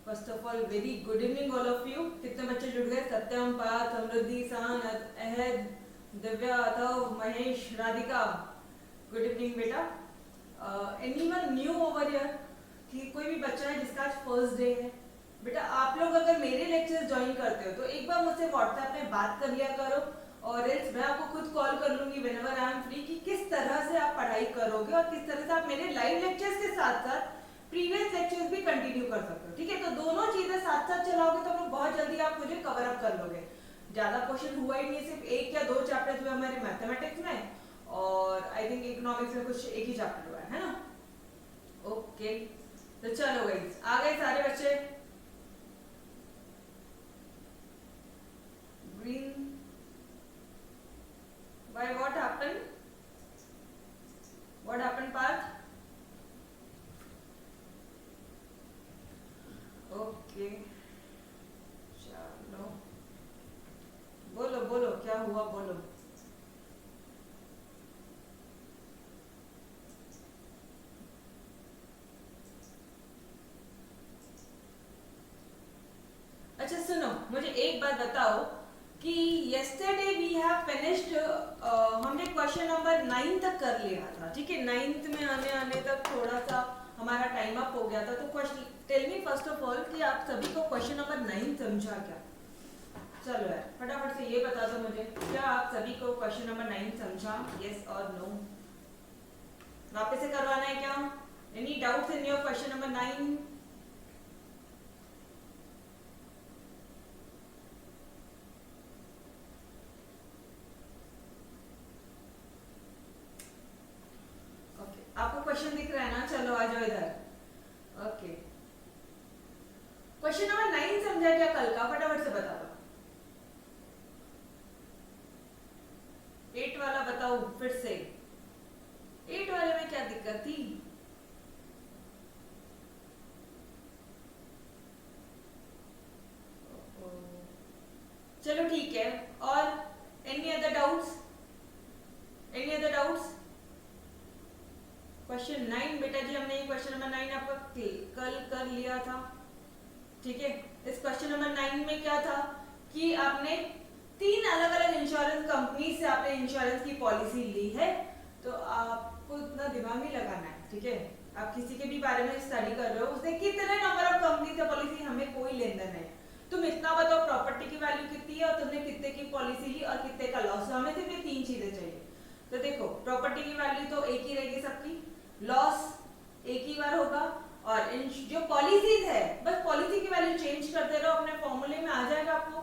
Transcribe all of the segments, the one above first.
First of all very good evening all of you. कितने बच्चे जुड़ गए? सत्यम, पार्थ, समृद्धि, सान, अहद, दिव्या, अथव, महेश, राधिका। गुड इवनिंग बेटा। Anyone new over here? कि कोई भी बच्चा है जिसका आज फर्स्ट डे है? बेटा आप लोग अगर मेरे लेक्चर्स ज्वाइन करते हो तो एक बार मुझसे व्हाट्सएप में बात कर लिया करो, और एल्स मैं आपको खुद कॉल कर लूंगी व्हेनेवर आई एम फ्री कि किस तरह से आप पढ़ाई करोगे और किस तरह से आप मेरे लाइव लेक्चर्स के साथ साथ प्रीवियस लेक्चर्स भी कंटिन्यू कर सकते हो। ठीक है, तो दोनों चीजें साथ साथ चलाओगे तो लोग बहुत जल्दी आप मुझे कवर अप कर लोगे। ज्यादा क्वेश्चन हुआ ही नहीं, सिर्फ एक या दो चैप्टर हुए हमारे मैथमेटिक्स में, और आई थिंक इकोनॉमिक्स में कुछ एक ही चैप्टर हुआ है ना। ओके, तो चलो गाइस, आ गए सारे बच्चे? Green, why what happened? What happened, Parth? Okay, चलो बोलो बोलो क्या हुआ, बोलो। अच्छा सुनो, मुझे एक बात बताओ कि yesterday we have finished, हमने क्वेश्चन नंबर 9 तक कर लिया था। ठीक है, 9th में आने आने तक थोड़ा सा हमारा टाइम अप हो गया था। तो question tell me first of all कि आप सभी को क्वेश्चन नंबर 9 समझा क्या? चलो यार फटाफट से ये बता दो मुझे, क्या आप सभी को क्वेश्चन नंबर 9 समझा? यस और नो? वापस से करवाना है क्या? Any doubts in your question number 9? आपको क्वेश्चन दिख रहा है ना? चलो आ जाओ इधर। ओके, क्वेश्चन नंबर 9 समझा क्या कल का? फटाफट से बता दो। 8 वाला बताओ फिर से। 8 वाले में क्या दिक्कत थी? चलो ठीक है, और any other doubts? Any other doubts? Question 9 बेटा जी, हमने ये क्वेश्चन नंबर 9 आपका कल कर लिया था। ठीक है, इस क्वेश्चन नंबर 9 में क्या था कि आपने 3 अलग अलग इंश्योरेंस कंपनी से आपने इंश्योरेंस की पॉलिसी ली है, तो आपको इतना दिमाग नहीं लगाना है। ठीक है, आप किसी के भी बारे में स्टडी कर रहे हो, उसने कितने नंबर ऑफ कंपनी से पॉलिसी, हमें कोई लेन देन नहीं। तुम इतना बताओ प्रॉपर्टी की वैल्यू कितनी है और तुमने कितने की पॉलिसी ली और कितने का लॉस। हमें सिर्फ ये 3 चीजें चाहिए। तो देखो, प्रॉपर्टी की वैल्यू तो एक ही रहेगी सबकी, लॉस एक ही बार होगा, और जो पॉलिसीज है बस पॉलिसी की वैल्यू चेंज करते रहो, अपने फॉर्मूले में आ जाएगा आपको।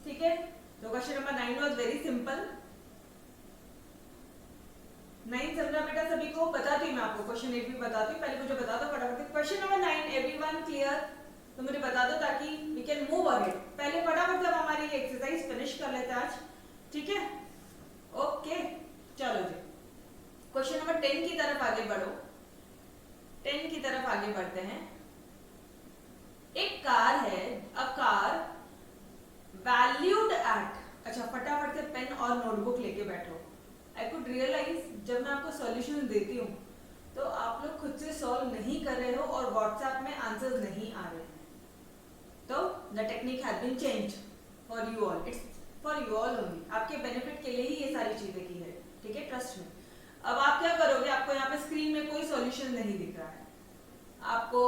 ठीक है, तो question number 9 was very simple. 9 समझा बेटा सभी को? बताती हूँ मैं आपको, क्वेश्चन 8 भी बताती हूँ, पहले मुझे बता दो फटाफट। Question number 9 everyone clear? तो मुझे बता दो ताकि वी कैन मूव अहेड। पहले फटाफट से हमारी ये एक्सरसाइज फिनिश कर लेते हैं आज। ठीक है, ओके चलो जी, क्वेश्चन नंबर 10 की तरफ आगे बढ़ो। 10 की तरफ आगे बढ़ते हैं। एक कार है, अ कार वैल्यूड एट, अच्छा फटाफट से पेन और नोटबुक लेके बैठो। आई कुड रियलाइज जब मैं आपको सॉल्यूशन देती हूँ तो आप लोग खुद से सॉल्व नहीं कर रहे हो और व्हाट्सएप में आंसर्स नहीं आ रहे हैं। तो the technique has been changed for you all, it's for you all only, आपके बेनिफिट के लिए ही ये सारी चीजें की है। ठीक है, ट्रस्ट में। अब आप क्या करोगे, आपको यहाँ पे स्क्रीन में कोई सॉल्यूशन नहीं दिख रहा है, आपको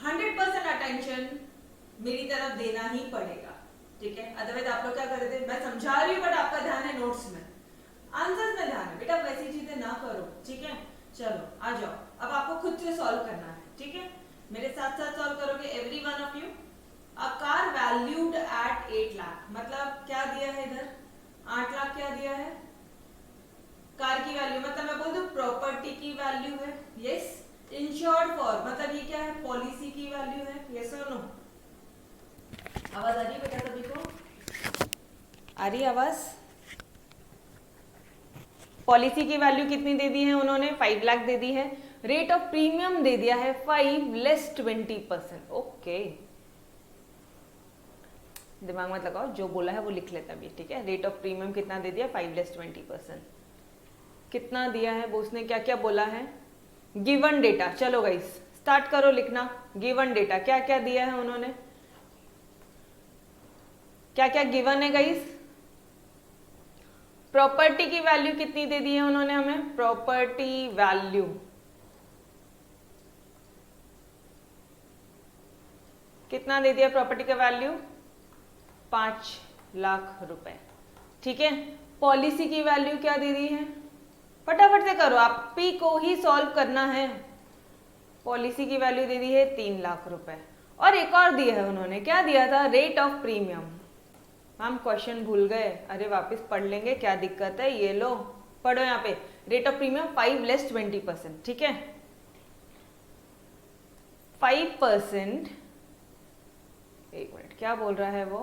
100% अटेंशन मेरी तरफ देना ही पड़ेगा। ठीक है, अदरवाइज आप लोग क्या कर रहे थे, मैं समझा रही हूँ बट आपका ध्यान है नोट्स में, आंसर्स में ध्यान है। बेटा वैसी चीजें ना करो। ठीक है, चलो आ जाओ, अब आपको खुद से सॉल्व करना है। ठीक है, मेरे साथ साथ सॉल्व करोगे every one of you. A car valued at 8 lakh, मतलब क्या दिया है इधर? 8 लाख क्या दिया है? कार की वैल्यू, मतलब मैं बोल दूं प्रॉपर्टी की वैल्यू है। यस, इंश्योर्ड फॉर मतलब ये क्या है? पॉलिसी की वैल्यू है। यस और नो? आवाज आ रही है बेटा सभी को? आ रही आवाज? पॉलिसी की वैल्यू कितनी दे दी है उन्होंने? 5 लाख दे दी है। रेट ऑफ प्रीमियम दे दिया है 5 लेस 20%। ओके, दिमाग मत लगाओ, जो बोला है वो लिख लेता भी। ठीक है, रेट ऑफ प्रीमियम कितना दे दिया? 5 लेस 20%। कितना दिया है वो, उसने क्या क्या बोला है? Given data. चलो गाइस स्टार्ट करो लिखना। गिवन डेटा क्या क्या दिया है उन्होंने, क्या क्या गिवन है गाइस। प्रॉपर्टी की वैल्यू कितनी दे दी है उन्होंने हमें, प्रॉपर्टी वैल्यू कितना दे दिया, प्रॉपर्टी का वैल्यू 5 लाख रुपए, ठीक है। पॉलिसी की वैल्यू क्या दे दी है, फटाफट से करो, आप पी को ही सॉल्व करना है। पॉलिसी की वैल्यू दे दी है 3 लाख रुपए, और एक और दिया है उन्होंने, क्या दिया था, रेट ऑफ प्रीमियम। हम क्वेश्चन भूल गए, अरे वापस पढ़ लेंगे, क्या दिक्कत है, ये लो पढ़ो यहाँ पे, रेट ऑफ प्रीमियम 5 लेस 20%, ठीक है। 5%, एक मिनट क्या बोल रहा है वो,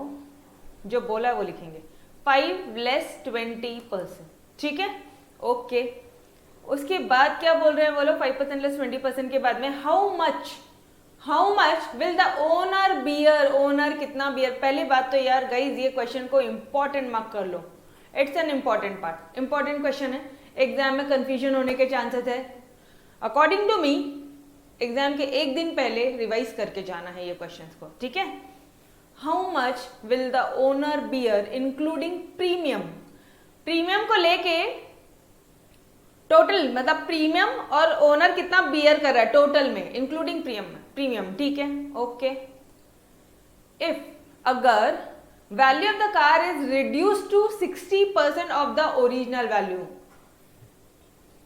जो बोला है वो लिखेंगे, 5 लेस 20%, ठीक है, ओके। उसके बाद क्या बोल रहे हैं वो लोग, 5% लेस 20% के बाद में how much will the owner bear, owner कितना बियर। पहली बात तो यार गाइज ये क्वेश्चन को इंपॉर्टेंट मार्क कर लो, it's an important part, important question है, एग्जाम में कंफ्यूजन होने के चांसेस है। अकॉर्डिंग टू मी एग्जाम के एक दिन पहले रिवाइज करके जाना है ये क्वेश्चंस को, ठीक है। How much will the owner bear including premium, premium को लेके टोटल, मतलब प्रीमियम और ओनर कितना बियर कर रहा है टोटल में, इंक्लूडिंग प्रीमियम, ठीक है, ओके। इफ अगर value of the car is reduce to 60% of the original value,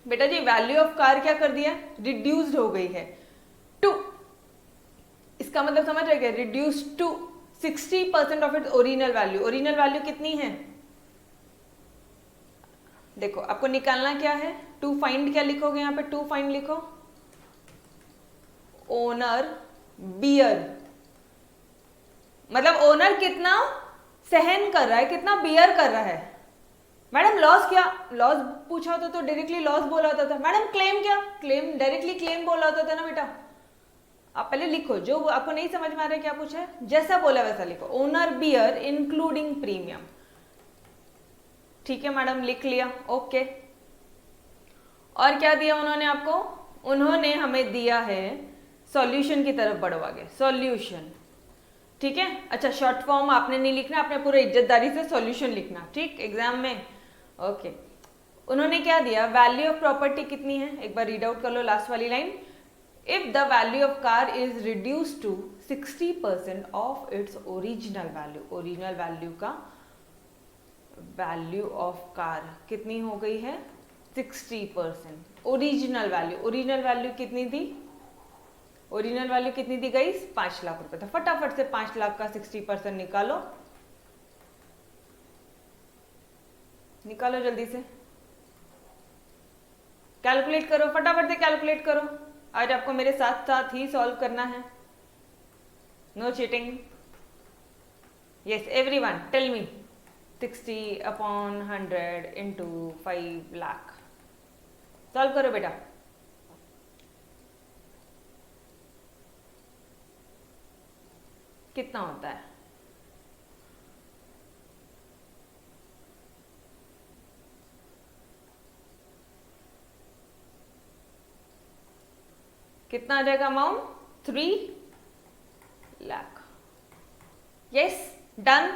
बेटा जी वैल्यू ऑफ कार क्या कर दिया, रिड्यूस्ड हो गई है टू, इसका मतलब समझ रहे क्या, reduce to 60% of its original value. Original value कितनी है, देखो आपको निकालना क्या है, टू फाइंड, क्या लिखोगे यहाँ पे, टू फाइंड लिखो, ओनर बियर, मतलब ओनर कितना सहन कर रहा है, कितना बियर कर रहा है। मैडम लॉस क्या, लॉस पूछा होता तो डायरेक्टली लॉस बोला होता था। मैडम क्लेम क्या, क्लेम डायरेक्टली क्लेम बोला होता था ना बेटा। आप पहले लिखो, जो आपको नहीं समझ में आ रहा है क्या पूछा है, जैसा बोला वैसा लिखो, ओनर बियर इंक्लूडिंग प्रीमियम, ठीक है मैडम लिख लिया, ओके। और क्या दिया उन्होंने आपको, उन्होंने हमें दिया है सॉल्यूशन की तरफ बढ़ो आगे, सॉल्यूशन, ठीक है। अच्छा शॉर्ट फॉर्म आपने नहीं लिखना, आपने पूरे इज्जतदारी से सॉल्यूशन लिखना, ठीक, एग्जाम में, ओके। उन्होंने क्या दिया, वैल्यू ऑफ प्रॉपर्टी कितनी है, एक बार रीड आउट कर लो लास्ट वाली line, if the value of car is reduce to 60% of its original value, original value का वैल्यू ऑफ कार कितनी हो गई है, 60%। ओरिजिनल वैल्यू, ओरिजिनल वैल्यू कितनी थी, ओरिजिनल वैल्यू कितनी थी गाइस, 5 लाख रुपए था। फटाफट से 5 लाख का 60% निकालो, निकालो जल्दी से, कैलकुलेट करो, फटाफट से कैलकुलेट करो। आज आपको मेरे साथ साथ ही सॉल्व करना है, no cheating. Yes everyone tell me, 60/100 into 5 lakh, solve करो बेटा। कितना होता है, कितना आ जाएगा अमाउंट, 3 लाख। Yes done.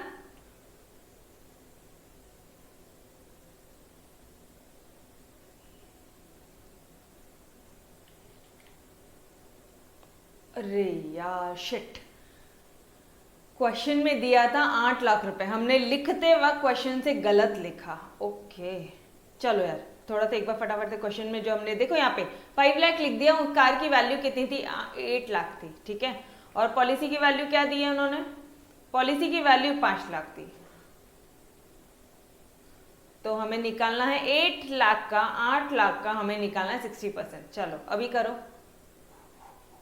अरे यार शिट, क्वेश्चन में दिया था 8 लाख रुपए, हमने लिखते वक्त क्वेश्चन से गलत लिखा, ओके। चलो यार थोड़ा सा एक बार फटाफट से क्वेश्चन में जो हमने, देखो यहाँ पे 5 लाख लिख दिया, उस कार की वैल्यू कितनी थी, 8 लाख थी, ठीक है। और पॉलिसी की वैल्यू क्या दी है उन्होंने, पॉलिसी की वैल्यू 5 लाख थी, तो हमें निकालना है 8 लाख का, 8 लाख का हमें निकालना है 60%। चलो अभी करो,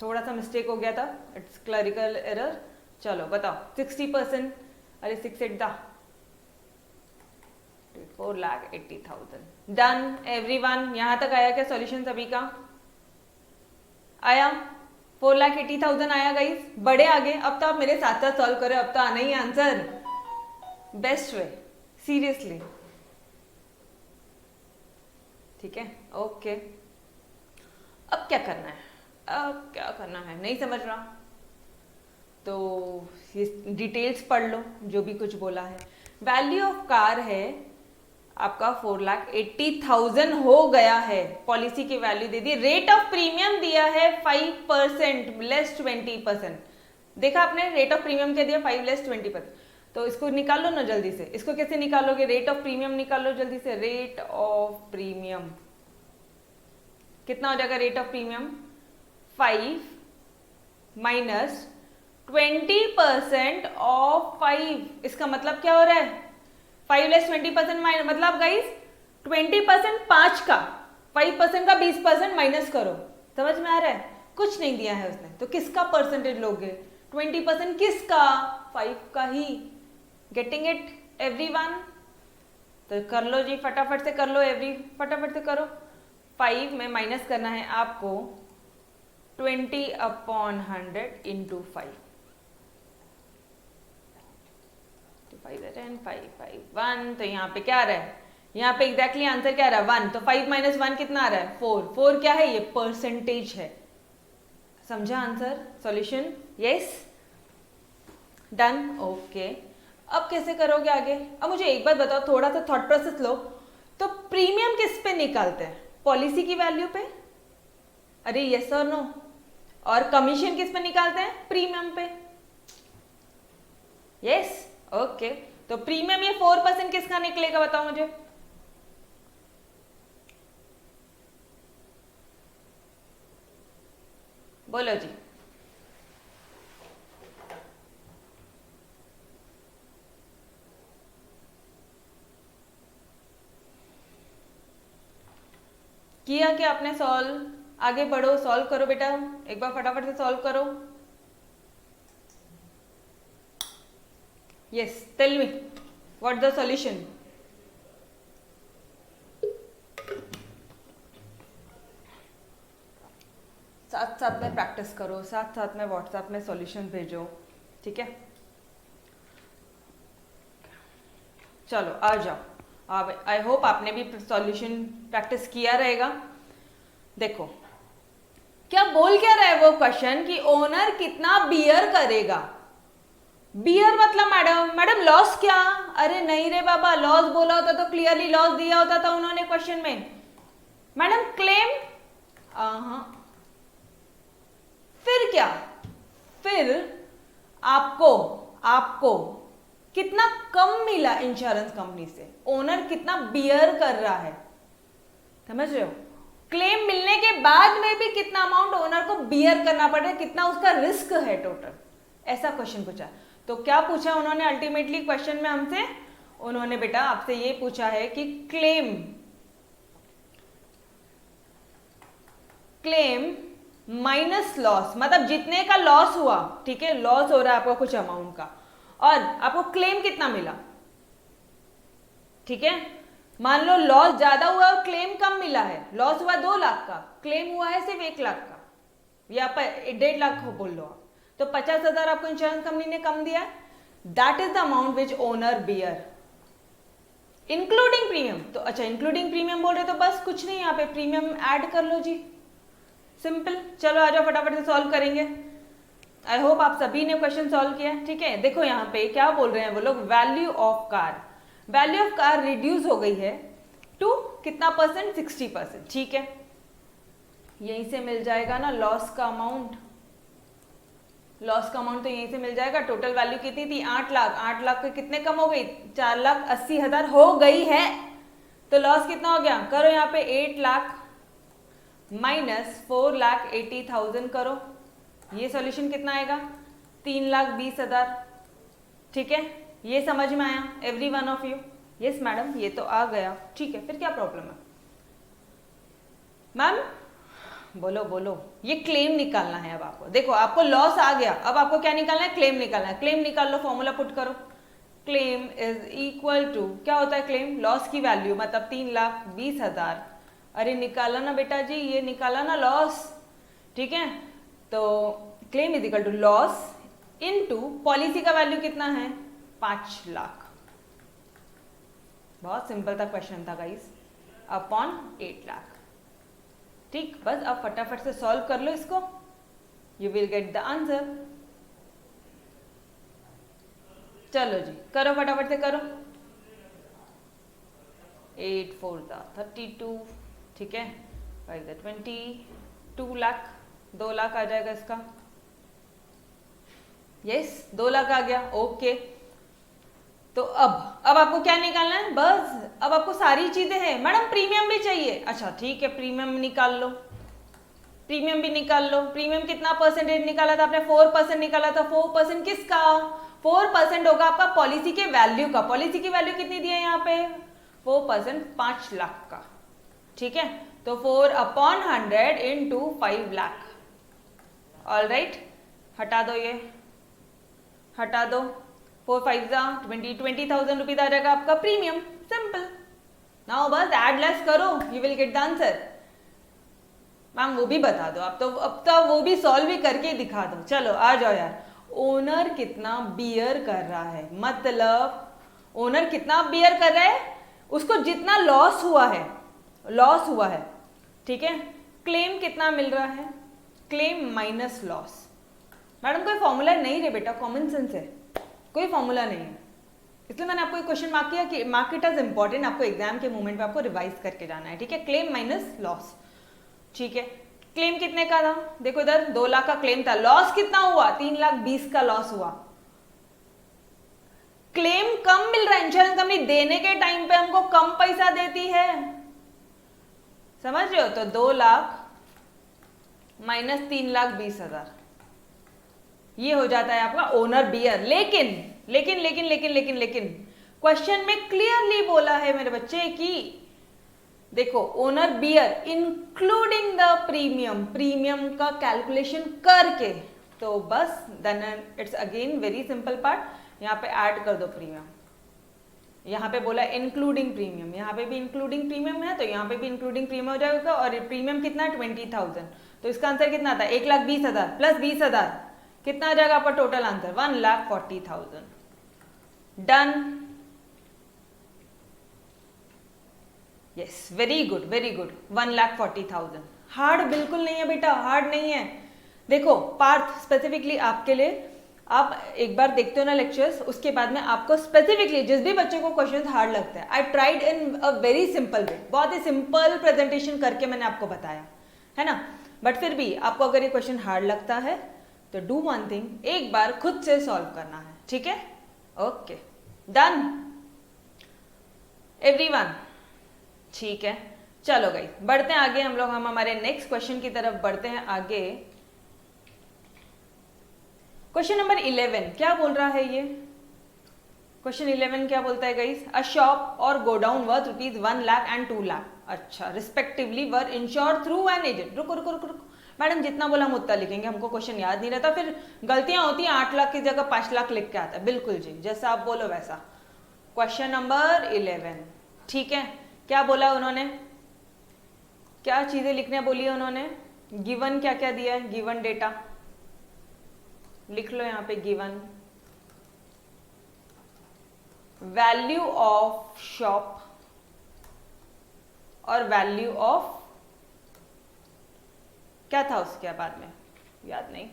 थोड़ा सा मिस्टेक हो गया था, इट्स क्लरिकल एरर। चलो बताओ 60%, अरे 6 8 दा 4,80,000। डन एवरीवन, यहां तक आया क्या सॉल्यूशन सभी का, आया 4,80,000 आया गाइस, बड़े आगे। अब तो आप मेरे साथ साथ सॉल्व करो, अब तो आना ही आंसर, बेस्ट वे, सीरियसली, ठीक है, ओके। अब क्या करना है, अब क्या करना है, नहीं समझ रहा तो ये डिटेल्स पढ़ लो जो भी कुछ बोला है। वैल्यू ऑफ कार है आपका 4,80,000 हो गया है, पॉलिसी की value they the, rate of premium दिया है 5% लेस 20%। देखा आपने, रेट ऑफ प्रीमियम क्या दिया, 5 लेस 20%। तो इसको निकाल लो ना जल्दी से, इसको कैसे निकालोगे, रेट ऑफ प्रीमियम निकाल लो जल्दी से। रेट ऑफ प्रीमियम कितना हो जाएगा, rate of premium 5 minus 20% of 5, इसका मतलब क्या हो रहा है 5 लेस 20% माइनस, मतलब गाइस 20% 5 का, 5% का 20% माइनस करो, समझ में आ रहा है, कुछ नहीं दिया है उसने, तो किसका परसेंटेज लोगे, 20% किसका, 5 का ही। गेटिंग इट एवरीवन, तो कर लो जी फटाफट से कर लो, फटाफट से करो। 5 में माइनस करना है आपको 20/100 इंटू 5, 5 10 5 5 1, तो यहाँ पे क्या आ रहा है, यहाँ पे एग्जैक्टली आंसर क्या आ रहा है 1, तो 5 माइनस 1 कितना आ रहा है 4, 4 क्या है, ये परसेंटेज है। समझा answer, solution, yes done, okay. अब कैसे करोगे आगे, अब मुझे एक बात बताओ, थोड़ा सा थॉट प्रोसेस लो, तो प्रीमियम किस पे निकालते हैं, पॉलिसी की वैल्यू पे, अरे यस और नो, और कमीशन किस पे निकालते हैं, प्रीमियम पे, यस ओके। तो प्रीमियम ये 4% किसका निकलेगा बताओ मुझे, बोलो जी। किया क्या आपने सॉल्व, आगे बढ़ो, सॉल्व करो बेटा, एक बार फटाफट से सॉल्व करो। Yes, tell me what the solution. साथ साथ में प्रैक्टिस करो, साथ साथ में व्हाट्सएप में सॉल्यूशन भेजो, ठीक है। चलो आ जाओ, अब आई होप आपने भी सॉल्यूशन प्रैक्टिस किया रहेगा। देखो क्या बोल क्या रहा है वो क्वेश्चन कि ओनर कितना बियर करेगा, बियर मतलब मैडम लॉस क्या, अरे नहीं रे बाबा, लॉस बोला होता तो क्लियरली लॉस दिया होता था उन्होंने क्वेश्चन में, मैडम क्लेम, फिर क्या, फिर आपको कितना कम मिला इंश्योरेंस कंपनी से, ओनर कितना बियर कर रहा है, समझ रहे हो, क्लेम मिलने के बाद में भी कितना अमाउंट ओनर को बियर करना पड़ रहा है, कितना उसका रिस्क है टोटल, ऐसा क्वेश्चन पूछा। तो क्या पूछा उन्होंने अल्टीमेटली क्वेश्चन में हमसे, उन्होंने बेटा आपसे ये पूछा है कि क्लेम माइनस लॉस, मतलब जितने का लॉस हुआ, ठीक है, लॉस हो रहा है आपको कुछ अमाउंट का, और आपको क्लेम कितना मिला, ठीक है, मान लो लॉस ज्यादा हुआ और क्लेम कम मिला है, लॉस हुआ 2 लाख का, क्लेम हुआ है सिर्फ 1 लाख का, या 1.5 लाख को बोल लो आप, तो 50,000 आपको इंश्योरेंस कंपनी ने कम दिया, that is the amount which owner bear including premium. तो अच्छा इंक्लूडिंग प्रीमियम बोल रहे तो बस कुछ नहीं, यहाँ पे प्रीमियम ऐड कर लो जी, सिंपल। चलो आ जाओ फटाफट से सॉल्व करेंगे, आई होप आप सभी ने क्वेश्चन सॉल्व किया, ठीक है। देखो यहाँ पे क्या बोल रहे हैं वो लोग, value of car, value of car reduce हो गई है टू कितना परसेंट, 60%, ठीक है, यहीं से मिल जाएगा ना लॉस का अमाउंट, लॉस का अमाउंट तो यहीं से मिल जाएगा। टोटल वैल्यू कितनी थी 8 लाख, 8 लाख के कितने कम हो गई, 4,80,000 हो गई है, तो लॉस कितना हो गया, करो यहाँ पे 8 लाख माइनस 4,80,000 करो, ये सॉल्यूशन कितना आएगा 3,20,000, ठीक है, ये समझ में आया every one of you, yes madam ये तो आ गया, ठीक है, फिर क्या प्रॉब्लम है मैम, बोलो बोलो, ये क्लेम निकालना है अब आपको, देखो आपको लॉस आ गया, अब आपको क्या निकालना है, क्लेम निकालना है, क्लेम निकाल लो, फॉर्मूला पुट करो, क्लेम इज इक्वल टू, क्या होता है क्लेम, लॉस की वैल्यू मतलब 3,20,000, अरे निकाला ना बेटा जी, ये निकाला ना लॉस, ठीक है, तो claim is equal to loss into policy का वैल्यू कितना है 5 लाख, बहुत सिंपल था क्वेश्चन था गाइस, अपॉन 8 लाख, ठीक, बस अब फटाफट से सॉल्व कर लो इसको। You will get the answer. चलो जी करो फटाफट से करो। 8 4 32, ठीक है, 5 20, 2 लाख, 2 लाख आ जाएगा इसका। यस 2 लाख आ गया। ओके तो अब आपको क्या निकालना है? बस अब आपको सारी चीजें हैं। मैडम प्रीमियम भी चाहिए? अच्छा ठीक है, प्रीमियम निकाल लो, प्रीमियम भी निकाल लो। प्रीमियम कितना परसेंटेज निकाला था आपने? 4% निकाला था। 4% किसका? 4% होगा आपका पॉलिसी के वैल्यू का। पॉलिसी की वैल्यू कितनी दी है यहाँ पे? 4% 5 लाख का, ठीक है। तो 4/100 इंटू 5 लाख। ऑल राइट, हटा दो, ये हटा दो। 4 5 20,000 रुपीज आ जाएगा आपका प्रीमियम। सिंपल। नाउ बस ऐड लेस करो, you will get the answer. Ma'am वो भी बता दो आप तो, अब तो वो भी सॉल्व भी करके दिखा दो। चलो आ जाओ यार। ओनर कितना बियर कर रहा है, मतलब ओनर कितना बियर कर रहा है, उसको जितना लॉस हुआ है, ठीक है। क्लेम कितना मिल रहा है? Claim minus loss. मैडम कोई फॉर्मूला नहीं रे बेटा, कॉमन सेंस है, कोई फॉर्मूला नहीं है, इसलिए मैंने आपको एक क्वेश्चन मार्क किया कि मार्क इट एज इंपॉर्टेंट, आपको एग्जाम के मोमेंट पे आपको रिवाइज करके जाना है, ठीक है। क्लेम माइनस लॉस, ठीक है। क्लेम कितने का था? देखो इधर 2 लाख का क्लेम था, लॉस कितना हुआ? 3,20,000 का लॉस हुआ। क्लेम कम मिल रहा है, इंश्योरेंस कंपनी देने के टाइम पे हमको कम पैसा देती है, समझ रहे हो? तो 2 लाख माइनस 3,20,000 ये हो जाता है आपका ओनर बियर। लेकिन क्वेश्चन में क्लियरली बोला है मेरे बच्चे कि देखो owner bear including the premium, premium का कैलकुलेशन करके, तो बस then it's again very simple part, यहाँ पे ऐड कर दो प्रीमियम। यहाँ पे बोला इंक्लूडिंग प्रीमियम, यहाँ पे भी इंक्लूडिंग प्रीमियम है, तो यहाँ पे भी इंक्लूडिंग प्रीमियम हो जाएगा। और प्रीमियम कितना? 20,000, तो इसका आंसर कितना था? 1,20,000 प्लस 20,000 कितना आ जाएगा आपका total answer? 1,40,000। Done. Yes very good 1,40,000। Hard बिल्कुल नहीं है बेटा, हार्ड नहीं है। देखो पार्थ स्पेसिफिकली आपके लिए, आप एक बार देखते हो ना लेक्चर्स, उसके बाद में आपको स्पेसिफिकली जिस भी बच्चे को क्वेश्चन हार्ड लगता है, I tried in a very simple way, बहुत ही सिंपल प्रेजेंटेशन करके मैंने आपको बताया है ना। बट फिर भी आपको अगर ये क्वेश्चन हार्ड लगता है तो डू वन थिंग, एक बार खुद से सॉल्व करना है, ठीक है। ओके डन एवरीवन, ठीक है। चलो गाइस बढ़ते हैं आगे, हम हमारे नेक्स्ट क्वेश्चन की तरफ बढ़ते हैं आगे। क्वेश्चन नंबर 11 क्या बोल रहा है ये? क्वेश्चन 11 क्या बोलता है गाइस? अ शॉप और godown worth rupees 1 lakh and 2 lakh, अच्छा respectively were insured through an agent. रुको रुको रुको रुको मैडम, जितना बोला हम उतना लिखेंगे, हमको क्वेश्चन याद नहीं रहता, फिर गलतियां होती हैं, 8 लाख की जगह 5 लाख लिख के आता है। बिल्कुल जी, जैसा आप बोलो वैसा। क्वेश्चन नंबर 11, ठीक है। क्या बोला उन्होंने, क्या चीजें लिखने बोली है उन्होंने? गिवन क्या क्या दिया है? गिवन डेटा लिख लो यहाँ पे, गिवन वैल्यू ऑफ शॉप और वैल्यू ऑफ क्या था उसके बाद में, याद नहीं,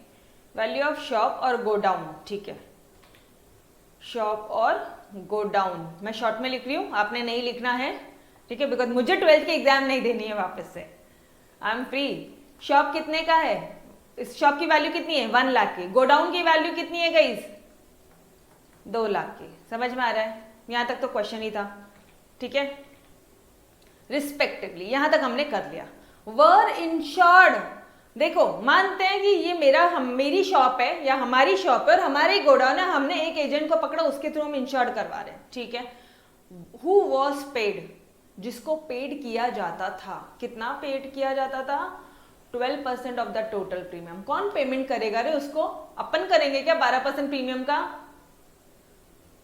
वैल्यू ऑफ शॉप और गोडाउन, ठीक है। शॉप और गोडाउन मैं शॉर्ट में लिख रही हूं, आपने नहीं लिखना है, ठीक है, बिकॉज मुझे 12th की एग्जाम नहीं देनी है वापस से, आई एम फ्री। शॉप कितने का है? इस शॉप की वैल्यू कितनी है? 1 लाख की। गोडाउन की वैल्यू कितनी है गाइस? 2 लाख की। समझ में आ रहा है? यहां तक तो क्वेश्चन ही था, ठीक है। रिस्पेक्टिवली यहां तक हमने कर लिया। वर इंश्योर्ड, देखो मानते हैं कि ये मेरी शॉप है या हमारी शॉप है और हमारी गोडाउन है, हमने एक एजेंट को पकड़ा, उसके थ्रू हम इंश्योर्ड करवा रहे हैं, ठीक है। हु वॉज पेड, जिसको पेड किया जाता था, कितना पेड किया जाता था? 12% ऑफ द टोटल प्रीमियम। कौन पेमेंट करेगा रे उसको? अपन करेंगे क्या 12% प्रीमियम का?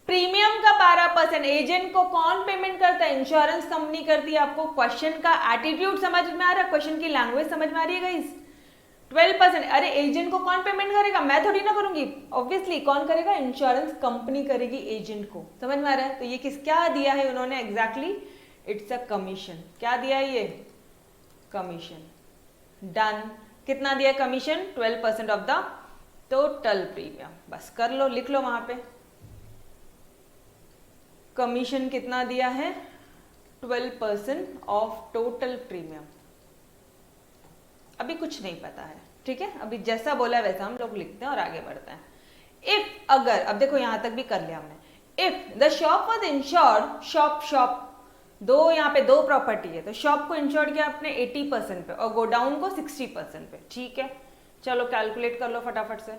प्रीमियम का 12% एजेंट को कौन पेमेंट करता है? इंश्योरेंस कंपनी करती है। आपको क्वेश्चन का एटीट्यूड समझ में आ रहा है? क्वेश्चन की लैंग्वेज समझ में आ रही है गाइस? 12%, अरे एजेंट को कौन पेमेंट करेगा? मैं थोड़ी ना करूंगी, ऑब्वियसली कौन करेगा? इंश्योरेंस कंपनी करेगी एजेंट को। समझ में आ रहा है? तो ये क्या दिया है उन्होंने एग्जैक्टली? It's a commission. क्या दिया है ये? कमीशन। डन। कितना दिया commission? 12% of the total premium. बस कर लो, लिख लो वहां पे कमीशन कितना दिया है? 12% ऑफ टोटल प्रीमियम। अभी कुछ नहीं पता है, ठीक है, अभी जैसा बोला वैसा हम लोग लिखते हैं और आगे बढ़ते हैं। इफ, अगर, अब देखो यहां तक भी कर लिया हमने। If the shop was insured, shop दो, यहाँ पे दो प्रॉपर्टी है तो शॉप को इंश्योर्ड किया आपने 80% पे और गोडाउन को 60% पे, ठीक है। चलो कैलकुलेट कर लो फटाफट से।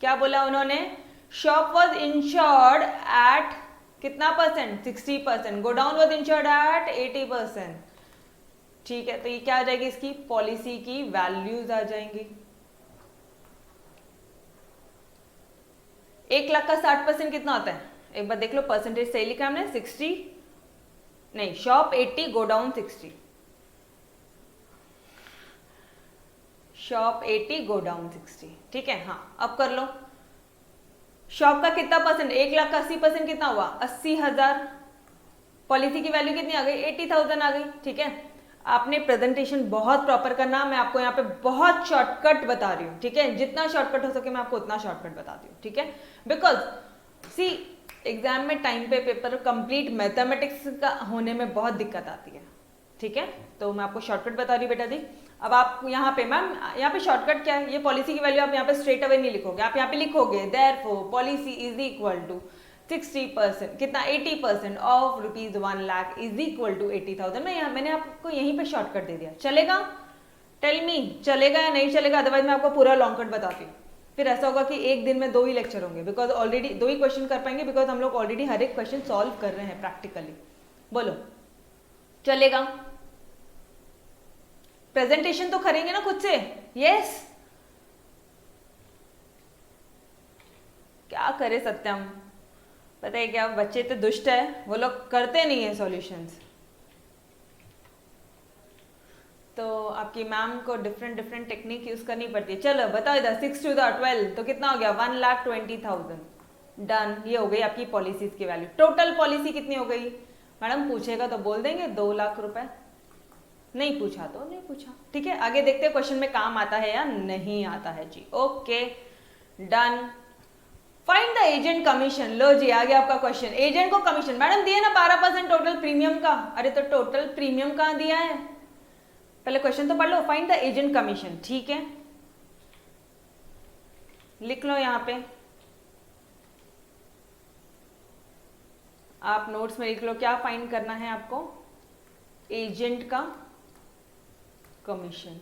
क्या बोला उन्होंने? शॉप वॉज इंश्योर्ड एट कितना percent? 60%। Godown was insured at 80%, ठीक है। तो ये क्या आ जाएगी? इसकी पॉलिसी की वैल्यूज आ जाएंगी। 1 लाख का 60% कितना होता है? एक बार देख लो, परसेंटेज सही लिखा हमने, 60 नहीं, शॉप 80 गोडाउन 60, शॉप 80 गोडाउन 60, ठीक है। हाँ अब कर लो, शॉप का कितना परसेंट? 1 लाख का 80% कितना हुआ? 80,000। पॉलिसी की वैल्यू कितनी आ गई? 80,000 आ गई, ठीक है। आपने प्रेजेंटेशन बहुत प्रॉपर करना, मैं आपको यहाँ पे बहुत शॉर्टकट बता रही हूँ, ठीक है। जितना शॉर्टकट हो सके मैं आपको उतना शॉर्टकट बताती हूँ, ठीक है। बिकॉज सी एग्जाम में टाइम पे पेपर कंप्लीट मैथमेटिक्स का होने में बहुत दिक्कत आती है, ठीक है। तो मैं आपको शॉर्टकट बता रही हूँ बेटा जी। अब आप यहाँ पे मैम, यहाँ पे शॉर्टकट क्या है? ये पॉलिसी की वैल्यू आप यहाँ पे स्ट्रेट अवे नहीं लिखोगे, आप यहाँ पे लिखोगे therefore policy is equal to 60%, कितना? 80% of ₹1 lakh is equal to 80,000। मैंने आपको यहीं पे शॉर्टकट दे दिया, चलेगा? टेल मी, चलेगा या नहीं चलेगा? अदरवाइज मैं आपको पूरा लॉन्ग कट बताती हूँ, फिर ऐसा होगा कि एक दिन में 2 ही लेक्चर होंगे, बिकॉज ऑलरेडी 2 ही क्वेश्चन कर पाएंगे, बिकॉज हम लोग ऑलरेडी हर एक क्वेश्चन सॉल्व कर रहे हैं प्रैक्टिकली। बोलो चलेगा? प्रेजेंटेशन तो करेंगे ना खुद से? यस। क्या करे सत्यम, पता है क्या, बच्चे तो दुष्ट है, वो लोग करते नहीं है सॉल्यूशंस। तो आपकी मैम को डिफरेंट टेक्निक यूज करनी पड़ती है। चलो बताओ इधर, 6 to the 12 तो कितना हो गया? 1,20,000। डन, ये हो गई आपकी पॉलिसीज की वैल्यू। टोटल पॉलिसी कितनी हो गई? मैडम पूछेगा तो बोल देंगे 2 लाख रुपए, नहीं पूछा तो नहीं पूछा, ठीक है। आगे देखते हैं क्वेश्चन में काम आता है या नहीं आता है जी। Okay done. Find the agent commission. लो जी आ गया आपका क्वेश्चन। एजेंट को कमीशन मैडम दिए ना 12% टोटल प्रीमियम का। अरे तो टोटल प्रीमियम कहाँ दिया है? पहले क्वेश्चन तो पढ़ लो। फाइंड द एजेंट कमीशन, ठीक है, लिख लो यहां पे, आप नोट्स में लिख लो क्या फाइंड करना है आपको? एजेंट का कमीशन।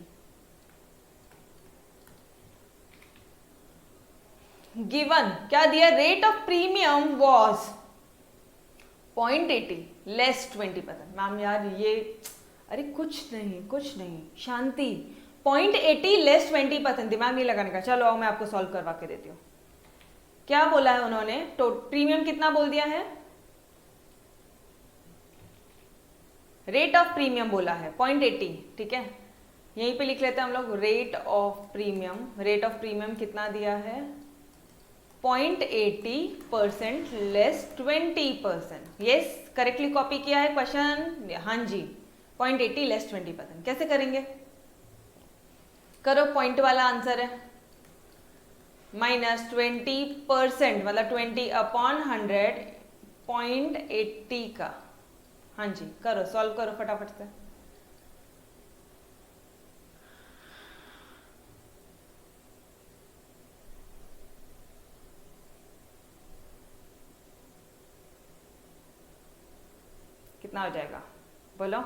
गिवन क्या दिया? Rate of premium was 0.80 less 20%। Ma'am यार ये, अरे कुछ नहीं, शांति। 0.80 लेस 20%, दिमाग नहीं लगाने का। चलो आओ मैं आपको सॉल्व करवा के देती हूँ। क्या बोला है उन्होंने? तो प्रीमियम कितना बोल दिया है? रेट ऑफ प्रीमियम बोला है 0.80, ठीक है। यहीं पे लिख लेते हैं हम लोग rate of premium. Rate of premium कितना दिया है? 0.80% लेस 20%। यस, करेक्टली कॉपी किया है क्वेश्चन। हाँ जी, 0.80 लेस 20%। कैसे करेंगे? करो, पॉइंट वाला आंसर है, माइनस 20% मतलब 20/100 0.80 का। हाँ जी करो, सॉल्व करो फटाफट से। कितना हो जाएगा बोलो?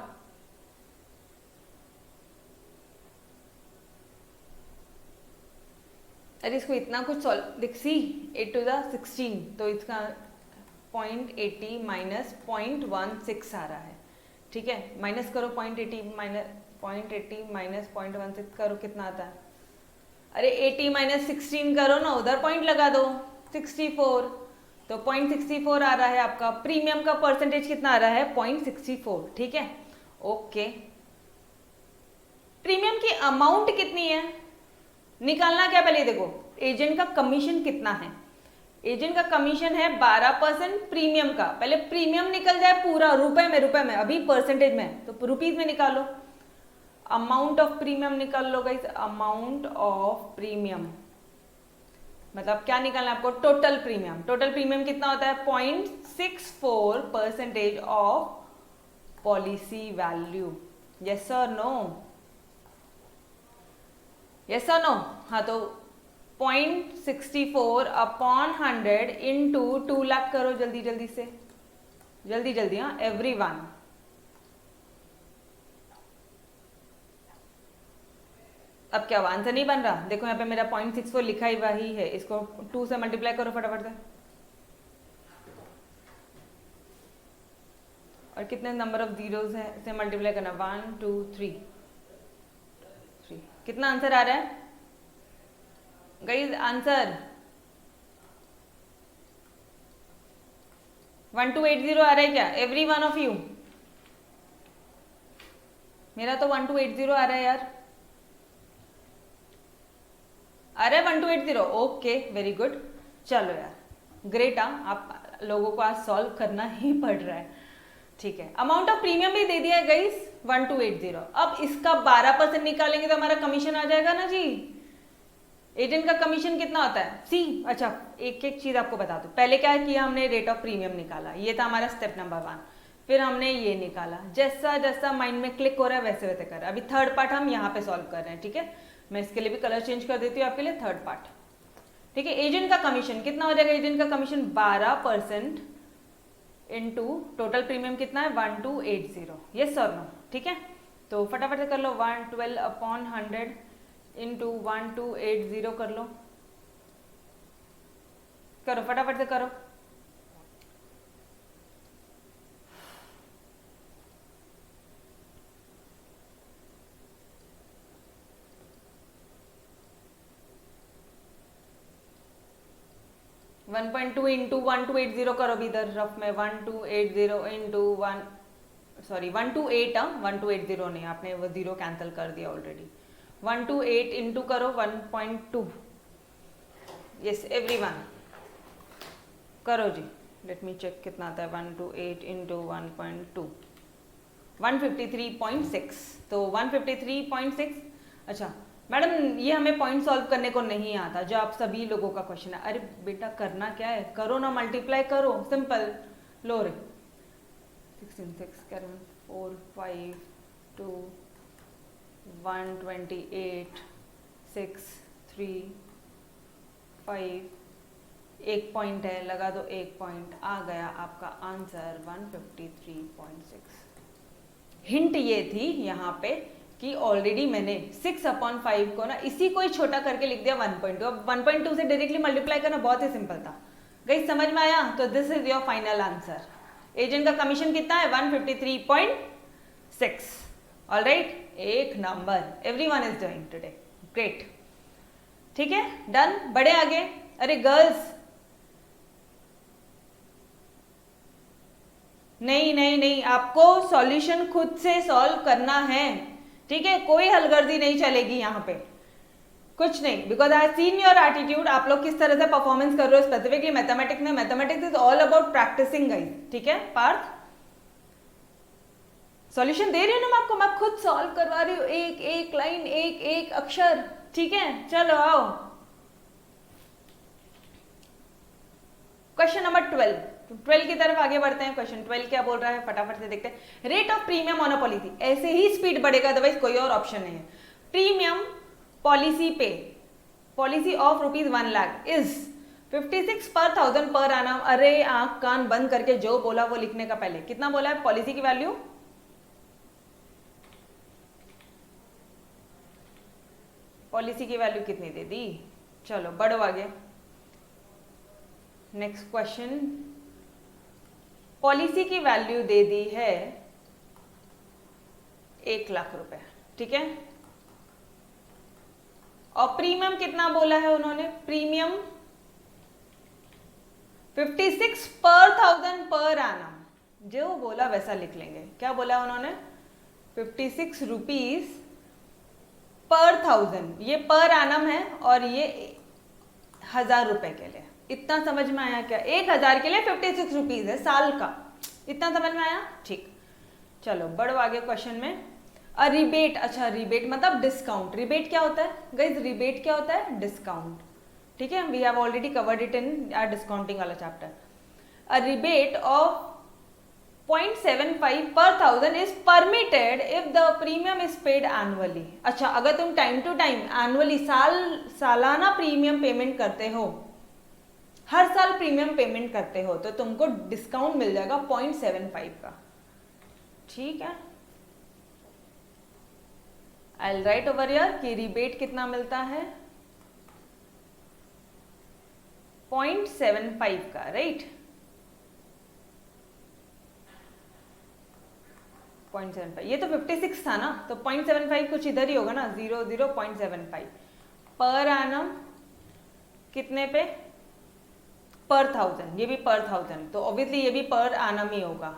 अरे इसको इतना कुछ सॉल्व दिख सी 8 to the 16, तो इसका 0.80 माइनस 0.16 आ रहा है, ठीक है। माइनस करो 0.80 माइनस 0.16 करो, कितना आता है? अरे 80 माइनस 16 करो ना, उधर पॉइंट लगा दो, 64। तो 0.64 आ रहा है आपका। प्रीमियम का परसेंटेज कितना आ रहा है? 0.64, ठीक है। ओके, प्रीमियम की अमाउंट कितनी है निकालना क्या? पहले देखो एजेंट का कमीशन कितना है। एजेंट का कमीशन है 12% प्रीमियम का। पहले प्रीमियम निकल जाए पूरा रुपए में, अभी परसेंटेज में, तो रुपीज में निकालो। अमाउंट ऑफ प्रीमियम निकाल लो गाइस, अमाउंट ऑफ प्रीमियम मतलब क्या निकालना है आपको, टोटल प्रीमियम। टोटल प्रीमियम कितना होता है, 0.64% ऑफ पॉलिसी वैल्यू। यस और नो, यस और नो। हाँ तो 0.64 अपॉन 100 इंटू 2 लाख करो जल्दी जल्दी से, जल्दी जल्दी। हाँ एवरीवन, अब क्या आंसर नहीं बन रहा, देखो यहाँ पे मेरा 0.64 लिखा ही वही है, इसको 2 से मल्टीप्लाई करो फटाफट से। और कितने नंबर ऑफ जीरोस है से मल्टीप्लाई करना, 1 2 3 3। कितना आंसर आ रहा है गाइस, आंसर 1280 आ रहा है क्या, एवरी वन ऑफ यू? मेरा तो 1280 आ रहा है यार, अरे 1280, ओके वेरी गुड। चलो यार ग्रेट, आप लोगों को आज सॉल्व करना ही पड़ रहा है, ठीक है। अमाउंट ऑफ प्रीमियम भी दे दिया है गाइस 1280। अब इसका 12% निकालेंगे तो हमारा कमीशन आ जाएगा ना जी। एजेंट का कमीशन कितना होता है, सी। अच्छा एक एक चीज आपको बता दूं, पहले क्या किया हमने, रेट ऑफ प्रीमियम निकाला, ये था हमारा स्टेप नंबर 1। फिर हमने ये निकाला, जैसा जैसा माइंड में क्लिक हो रहा है वैसे वैसे कर रहा है। अभी थर्ड पार्ट हम यहाँ पे सॉल्व कर रहे हैं, ठीक है। मैं इसके लिए भी कलर चेंज कर देती हूँ आपके लिए, थर्ड पार्ट, ठीक है। एजेंट का कमीशन कितना हो जाएगा, एजेंट का कमीशन 12% इंटू टोटल प्रीमियम कितना है 1280, यस और नो, ठीक है। तो फटाफट से कर लो, 112 अपॉन 100 इंटू 1280 कर लो, करो फटाफट से करो। वन 1.2 इंटू 1280 करो भी इधर रफ में, 1280 इंटू 128, 1280 नहीं, आपने वो जीरो कैंसिल कर दिया ऑलरेडी। 128 इंटू करो 1.2, यस एवरीवन करो जी। लेट मी चेक कितना आता है, 128 इंटू 1.2, 153.6। तो 153.6। अच्छा मैडम ये हमें पॉइंट सॉल्व करने को नहीं आता, जो आप सभी लोगों का क्वेश्चन है। अरे बेटा करना क्या है, करो ना, मल्टीप्लाई करो, सिंपल। लो रे 16 6 7 4 5 2 128 6 3 5, एक पॉइंट है, लगा दो एक पॉइंट, आ गया आपका आंसर 153.6। हिंट ये थी यहाँ पे कि ऑलरेडी मैंने 6/5 को ना इसी को ही छोटा करके लिख दिया 1.2। अब 1.2 से डायरेक्टली मल्टीप्लाई करना बहुत ही सिंपल था गाइस, समझ में आया? तो this is your final answer. Agent का कमीशन कितना है, 153.6। ऑलराइट, एक number, everyone is doing today great, ठीक है डन। बढ़े आगे। अरे गर्ल्स नहीं नहीं नहीं, आपको सॉल्यूशन खुद से सॉल्व करना है, ठीक है, कोई हलगर्जी नहीं चलेगी यहाँ पे, कुछ नहीं। Because I seen your attitude, आप लोग किस तरह से परफॉर्मेंस कर रहे हो स्पेसिफिकली मैथमेटिक्स में। Mathematics is all about practicing guys, ठीक है। पार्थ सॉल्यूशन दे रही हूँ ना मैं आपको, मैं खुद सॉल्व करवा रही हूँ, एक एक लाइन, एक एक अक्षर, ठीक है। चलो आओ क्वेश्चन नंबर 12 की तरफ आगे बढ़ते हैं। क्वेश्चन 12 क्या बोल रहा है, फटाफट से देखते हैं। Rate of premium on a policy, ऐसे ही स्पीड बढ़ेगा, अदरवाइज कोई और ऑप्शन नहीं है। प्रीमियम पॉलिसी पे, पॉलिसी ऑफ ₹1 लाख इज 56 पर 1000 पर एनम। अरे आंख कान बंद करके जो बोला वो लिखने का, पहले कितना बोला है पॉलिसी की वैल्यू, पॉलिसी की वैल्यू कितनी दे दी। चलो बढ़ो आगे, नेक्स्ट क्वेश्चन। पॉलिसी की वैल्यू दे दी है 1 लाख रुपए, ठीक है। और प्रीमियम कितना बोला है उन्होंने, प्रीमियम 56 पर 1000 पर एनम, जो बोला वैसा लिख लेंगे। क्या बोला उन्होंने, 56 रुपीज पर 1000, ये पर एनम है और ये 1000 रुपए के लिए। इतना समझ में आया क्या, 1000 के लिए 56 रुपीज है साल का, इतना समझ में आया, ठीक। चलो बढ़ो आगे क्वेश्चन में। अ रिबेट, अच्छा रिबेट मतलब डिस्काउंट। रिबेट क्या होता है गाइज? रिबेट क्या होता है? डिस्काउंट। ठीक है, we have already covered it in our discounting वाला chapter. A rebate of 0.75 per thousand is permitted if the premium is paid annually। अच्छा, अगर तुम टाइम टू टाइम एनुअली सालाना प्रीमियम पेमेंट करते हो, हर साल प्रीमियम पेमेंट करते हो, तो तुमको डिस्काउंट मिल जाएगा 0.75 का। ठीक है, आई राइट ओवर हियर कि रिबेट कितना मिलता है? 0.75 का, राइट? 0.75, ये तो 56 था ना, तो 0.75 कुछ इधर ही होगा ना, 0.75 पर एनम कितने पे? पर थाउजेंड, ये भी पर थाउजेंड, तो ऑब्वियसली ये भी पर एनम ही होगा।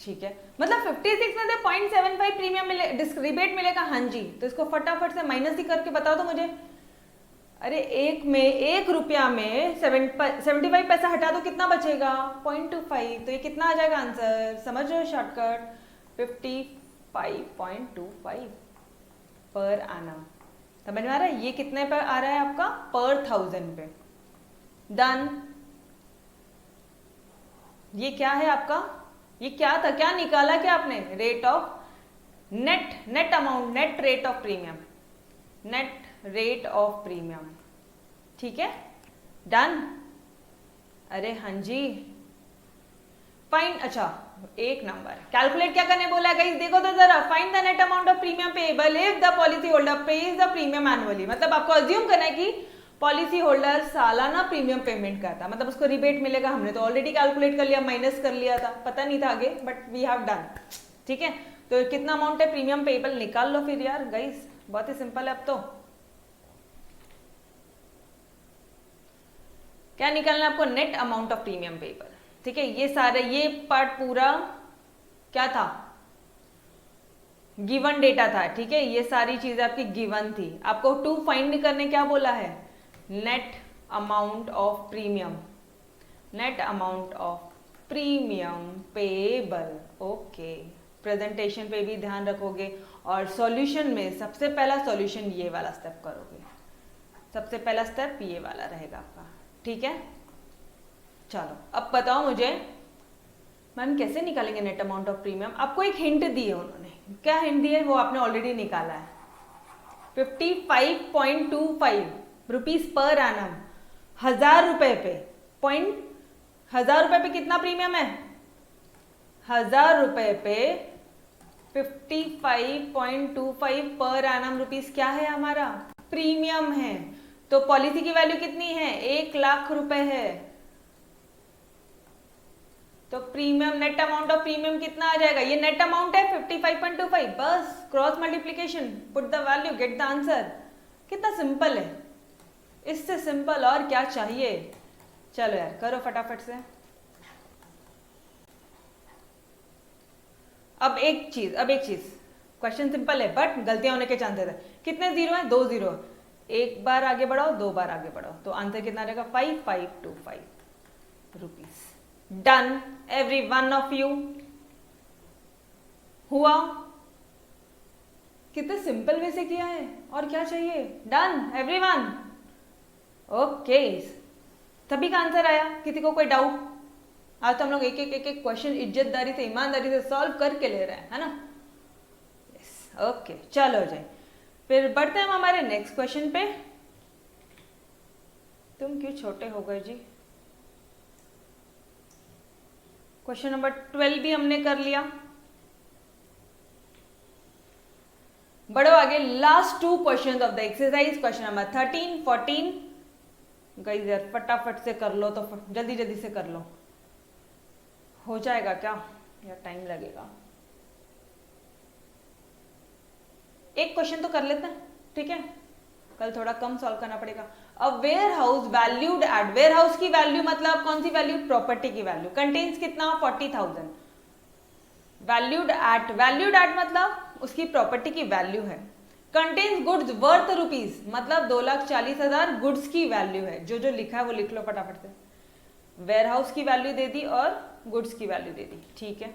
ठीक है, मतलब 56 में से 0.75 प्रीमियम मिले, रिबेट मिलेगा। हाँ जी, तो इसको फटाफट से माइनस ही करके बताओ तो मुझे। अरे एक रुपया में 75 पैसा हटा दो, कितना बचेगा? 0.25। तो ये कितना आ जाएगा आंसर? समझ लो शॉर्टकट, 55.25 पर एनम। समझ में आ रहा है? ये कितने पर आ रहा है आपका? पर थाउजेंड पे। डन। ये क्या है आपका? ये क्या था? क्या निकाला क्या आपने? Rate of net amount, net rate of premium, net rate of premium. ठीक है, डन। अरे हाँ जी, फाइन। अच्छा, एक नंबर कैलकुलेट क्या करने बोला है गाइस? देखो तो जरा, find the net amount of premium payable if the policy holder page the premium annually. मतलब आपको अज्यूम करना है कि पॉलिसी होल्डर सालाना प्रीमियम पेमेंट करता है, मतलब उसको रिबेट मिलेगा। हमने तो ऑलरेडी कैलकुलेट कर लिया, माइनस कर लिया था, पता नहीं था आगे, बट वी हैव डन। ठीक है, तो कितना अमाउंट है प्रीमियम पेएबल निकाल लो फिर यार गाइस, बहुत ही सिंपल है। अब तो क्या निकालना है आपको? Net amount of premium payable. ठीक है, ये सारे, ये पार्ट पूरा क्या था? गिवन डेटा था। ठीक है, ये सारी चीजें आपकी गिवन थी। आपको टू फाइंड करने क्या बोला है? Net amount of premium, net amount of premium payable. Okay, presentation पे भी ध्यान रखोगे और सॉल्यूशन में सबसे पहला सॉल्यूशन ये वाला स्टेप करोगे। सबसे पहला स्टेप ये वाला रहेगा आपका। ठीक है, चलो अब बताओ मुझे मैम कैसे निकालेंगे नेट अमाउंट ऑफ प्रीमियम? आपको एक हिंट दी है उन्होंने। क्या हिंट दी है? वो आपने ऑलरेडी निकाला है। 55.25 रुपीज पर एनम, 1000 रुपए पे, 1000 रुपए पे कितना प्रीमियम है? 1000 रुपए पे 55.25 पर एनम रुपीज क्या है हमारा? प्रीमियम है। तो पॉलिसी की वैल्यू कितनी है? 1,00,000 रुपए है। तो premium, net amount of premium कितना आ जाएगा? ये नेट अमाउंट है 55.25, बस cross multiplication, put the value, get the answer. कितना सिंपल है, इससे सिंपल और क्या चाहिए? चलो यार करो फटाफट से। अब एक चीज क्वेश्चन सिंपल है बट गलतियां होने के चांसेस है। कितने जीरो है? 2 जीरो। एक बार आगे बढ़ाओ, 2 बार आगे बढ़ाओ, तो आंसर कितना रहेगा? 5525 rupees. Done every one of you. हुआ? कितने सिंपल वे से किया है, और क्या चाहिए? Done every one. ओके, सभी का आंसर आया? किसी को कोई डाउट? आज तो हम लोग एक एक क्वेश्चन इज्जतदारी से, ईमानदारी से सॉल्व करके ले रहे हैं, है ना? यस, ओके, चलो जाए फिर बढ़ते हैं हम हमारे नेक्स्ट क्वेश्चन पे। तुम क्यों छोटे हो गए जी? क्वेश्चन नंबर 12 भी हमने कर लिया। बढ़ो आगे, last 2 question of the exercise, question number 13, 14। Guys यार फटाफट से कर लो, तो जल्दी जल्दी से कर लो। हो जाएगा क्या या टाइम लगेगा? एक क्वेश्चन तो कर लेते हैं, ठीक है? कल थोड़ा कम सॉल्व करना पड़ेगा। अब warehouse valued at, warehouse की वैल्यू मतलब कौन सी वैल्यू? प्रॉपर्टी की वैल्यू। कंटेन्स कितना? 40,000। वैल्यूड एट मतलब उसकी प्रॉपर्टी की वैल्यू है। कंटेन्स गुड्स वर्थ रुपीज मतलब 2,40,000 गुड्स की वैल्यू है। जो जो लिखा है वो लिख लो फटाफट से। वेयर हाउस की वैल्यू दे दी और गुड्स की वैल्यू दे दी, ठीक है?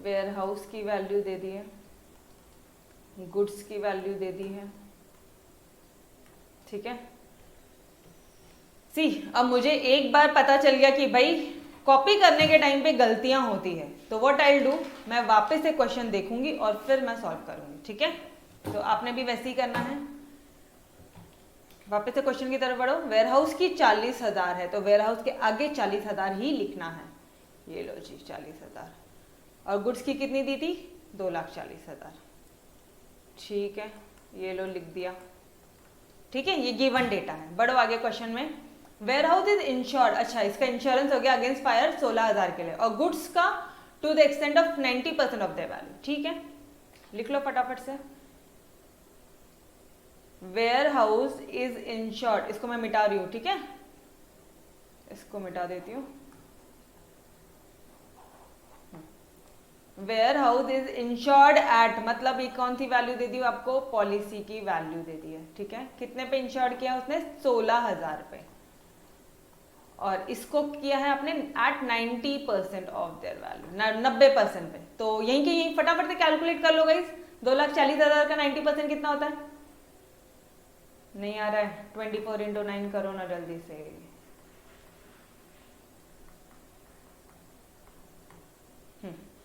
वेयर हाउस की वैल्यू दे दी है, गुड्स की वैल्यू दे दी है, ठीक है। सी अब मुझे एक बार पता चल गया कि भाई कॉपी करने के टाइम पे गलतियां होती है, तो व्हाट आई विल डू, मैं वापस से क्वेश्चन देखूंगी और फिर मैं सॉल्व करूंगी, ठीक है। तो आपने भी वैसे ही करना है, वापस से क्वेश्चन की तरफ बढ़ो। वेयरहाउस की 40,000 है, तो वेयरहाउस के आगे 40,000 ही लिखना है, ये लो जी 40,000। और गुड्स की कितनी दी थी, 2,40,000, ठीक है, ये लो लिख दिया, ठीक है। ये गिवन डेटा है। बढ़ो आगे क्वेश्चन में। वेयरहाउस इज इंश्योर्ड, अच्छा इसका इंश्योरेंस हो गया अगेंस्ट फायर 16,000 के लिए, और गुड्स का to the extent of 90% of the value, ठीक है। लिख लो फटाफट से। वेयरहाउस इज इंश्योर्ड, इसको मैं मिटा रही हूं, ठीक है, इसको मिटा देती हूँ। Warehouse is insured at, मतलब ये कौन सी वैल्यू दे दी आपको, पॉलिसी की वैल्यू दे दी है, ठीक है। कितने पे इंश्योर्ड किया उसने, 16,000 पे, और इसको किया है आपने एट 90% ऑफ देयर वैल्यू, 90% पे। तो यहीं के यहीं फटाफट से कैलकुलेट कर लो गाइस, 2,40,000 का 90% कितना होता है, नहीं आ रहा है, 24 × 9 करो ना जल्दी से।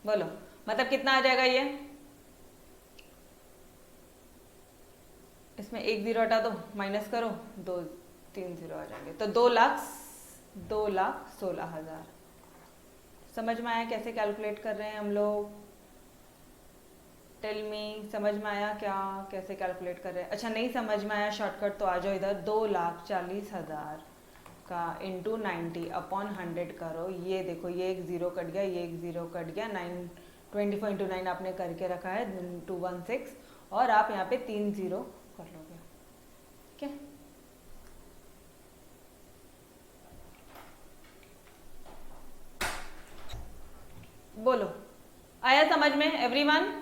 बोलो मतलब कितना आ जाएगा ये, इसमें एक जीरो हटा दो, माइनस करो, 2 3 जीरो आ जाएंगे, तो 2,16,000। समझ में आया कैसे कैलकुलेट कर रहे हैं हम लोग, टेल मी, समझ में आया क्या कैसे कैलकुलेट कर रहे हैं। अच्छा नहीं समझ में आया शॉर्टकट, तो आ जाओ इधर, 2,40,000 का इंटू 90 अपॉन 100 करो, ये देखो ये एक जीरो कट गया, ये एक जीरो कट गया, 24 × 9 आपने करके रखा है 216, और आप यहाँ पे 3 जीरो कर लोगे, ठीक है। बोलो आया समझ में एवरीवन,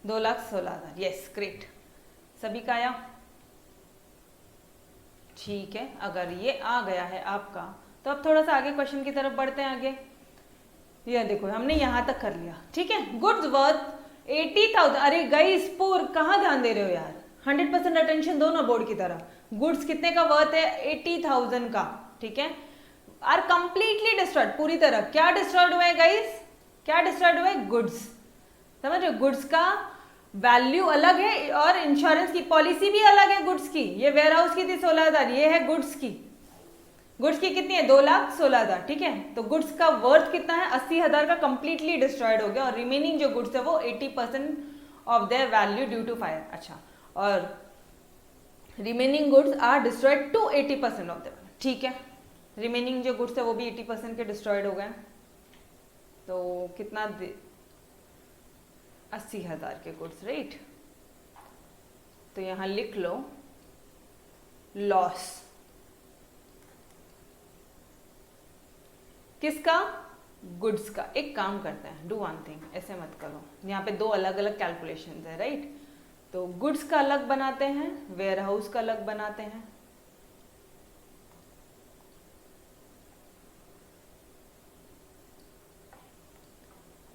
2,16,000, यस ग्रेट, सभी का आया, ठीक है। अगर ये आ गया है आपका, तो अब थोड़ा सा आगे क्वेश्चन की तरफ बढ़ते हैं आगे। ये देखो हमने यहां तक कर लिया, ठीक है। गुड्स वर्थ 80,000, अरे गाइस पूर कहाँ ध्यान दे रहे हो यार, 100% अटेंशन दो ना बोर्ड की तरफ। गुड्स कितने का वर्थ है, 80,000 का, ठीक है। आर कंप्लीटली डिस्ट्रॉयड, पूरी तरह क्या डिस्ट्रॉयड हुआ है गाइस, क्या डिस्ट्रॉयड हुआ है, गुड्स, समझ रहे हो। गुड्स का वैल्यू अलग है और इंश्योरेंस की पॉलिसी भी अलग है गुड्स की। ये वेयरहाउस की थी 16,000, ये है गुड्स की। गुड्स की कितनी है, 2,16,000, ठीक है। तो गुड्स का वर्थ कितना है, 80,000 का कंप्लीटली डिस्ट्रॉयड हो गया, और रिमेनिंग जो गुड्स है वो 80% of their value due to fire. अच्छा, और remaining goods are destroyed to 80% of their, ठीक है। रिमेनिंग जो गुड्स है वो भी 80% के डिस्ट्रॉयड हो गए, तो कितना 80,000 के गुड्स, राइट। तो यहां लिख लो लॉस किसका, गुड्स का। एक काम करते हैं, डू वन थिंग, ऐसे मत करो, यहाँ पे दो अलग अलग कैलकुलेशंस है, राइट। तो गुड्स का अलग बनाते हैं, वेयरहाउस का अलग बनाते हैं।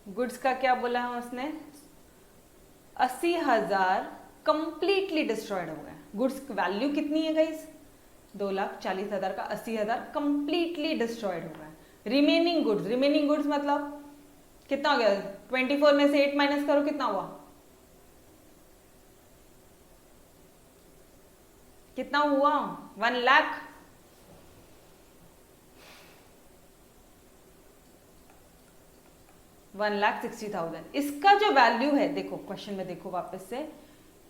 गुड्स का क्या बोला है उसने, 80,000 कंप्लीटली डिस्ट्रॉयड हो गए। गुड्स वैल्यू कितनी है गाइस, 2,40,000 का 80,000 कंप्लीटली डिस्ट्रॉयड हो गए। रिमेनिंग गुड्स मतलब कितना हो गया, 24 में से 8 माइनस करो, कितना हुआ, कितना हुआ, 1 लाख। $1,60,000। इसका जो वैल्यू है, देखो क्वेश्चन में देखो वापस से,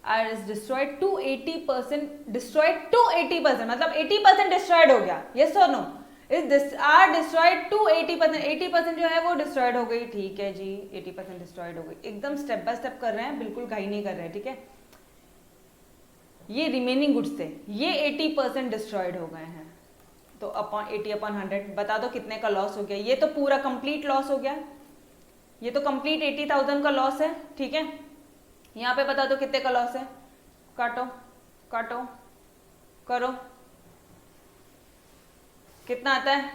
are is destroyed to 80%, destroyed to 80%, मतलब 80% डिस्ट्रॉयड हो गया, यस और no, is are destroyed to 80%, 80% जो है वो डिस्ट्रॉयड हो गई, ठीक है जी, 80% डिस्ट्रॉयड हो गई। एकदम स्टेप बाय स्टेप कर रहे हैं, बिल्कुल घाई नहीं कर रहे हैं, ठीक है। ये रिमेनिंग गुड्स थे, ये 80% डिस्ट्रॉयड हो गए हैं, तो अपॉन 80/100 बता दो कितने का लॉस हो गया। ये तो पूरा कंप्लीट लॉस हो गया, ये तो कंप्लीट 80,000 का लॉस है, ठीक है। यहां पे बता दो कितने का लॉस है, काटो काटो करो, कितना आता है,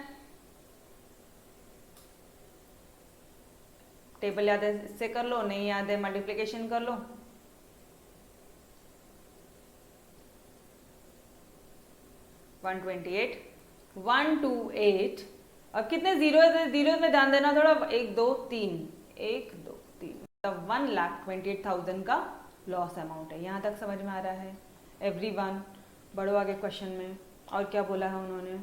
टेबल याद है इससे कर लो, नहीं याद है मल्टीप्लिकेशन कर लो। वन 128। अब कितने जीरो है, जीरो में ध्यान देना थोड़ा, 1 2 3 1 2 3, मतलब 1,28,000 का लॉस अमाउंट है। यहाँ तक समझ में आ रहा है एवरीवन? बढ़ो आगे क्वेश्चन में, और क्या बोला है उन्होंने,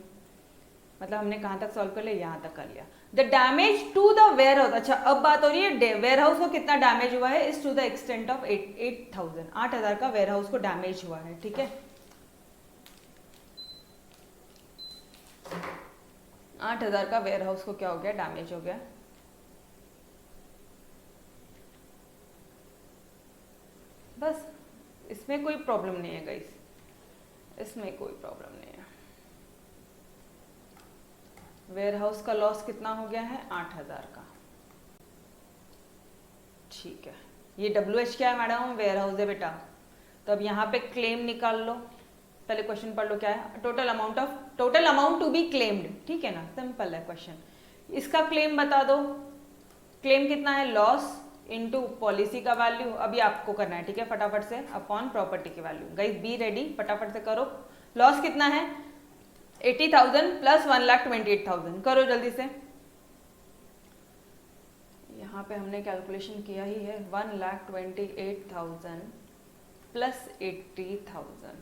मतलब हमने कहाँ तक सॉल्व कर लिया, यहाँ तक कर लिया। The damage to the warehouse, अच्छा अब बात हो रही है वेयर हाउस को कितना डैमेज हुआ है, is to the extent of 8,000, 8,000 का वेयर हाउस को डैमेज हुआ है, ठीक है। 8,000 का वेयर हाउस को क्या हो गया, डैमेज हो गया। बस इसमें कोई प्रॉब्लम नहीं है गाइस, इसमें कोई प्रॉब्लम नहीं है। वेयर हाउस का लॉस कितना हो गया है, 8,000 का, ठीक है। ये WH क्या है मैडम, वेयर हाउस है बेटा। तो अब यहाँ पे क्लेम निकाल लो, पहले क्वेश्चन पढ़ लो क्या है, total amount to be claimed, ठीक है ना, सिंपल है क्वेश्चन। इसका क्लेम बता दो, क्लेम कितना है, लॉस इनटू पॉलिसी का वैल्यू, अभी आपको करना है, ठीक है, फटाफट से, अपॉन प्रॉपर्टी की वैल्यू। गाइस बी रेडी, फटाफट से करो। लॉस कितना है, 80,000 प्लस 1,28,000, करो जल्दी से। यहाँ पे हमने कैलकुलेशन किया ही है, 1,28,000 प्लस 80,000,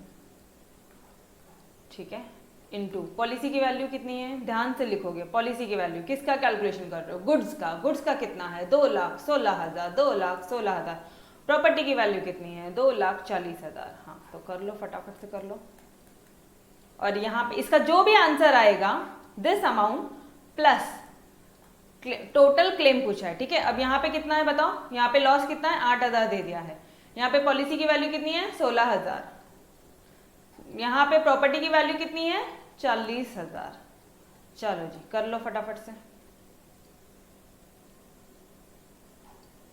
ठीक है, इनटू पॉलिसी की वैल्यू कितनी है, ध्यान से लिखोगे। पॉलिसी की वैल्यू किसका कैलकुलेशन कर रहे हो, गुड्स का। गुड्स का कितना है, 2,16,000, 2,16,000। प्रॉपर्टी की वैल्यू कितनी है, 2,40,000। हाँ तो कर लो, फटाफट से कर लो। और यहाँ पे इसका जो भी आंसर आएगा, this amount plus total claim पूछा है, ठीक है। अब यहाँ पे कितना है बताओ, यहाँ पे लॉस कितना है, 8,000 दे दिया है। यहाँ पे पॉलिसी की वैल्यू कितनी है, 16,000। यहाँ पे प्रॉपर्टी की वैल्यू कितनी है, 40,000। चलो जी कर लो फटाफट से,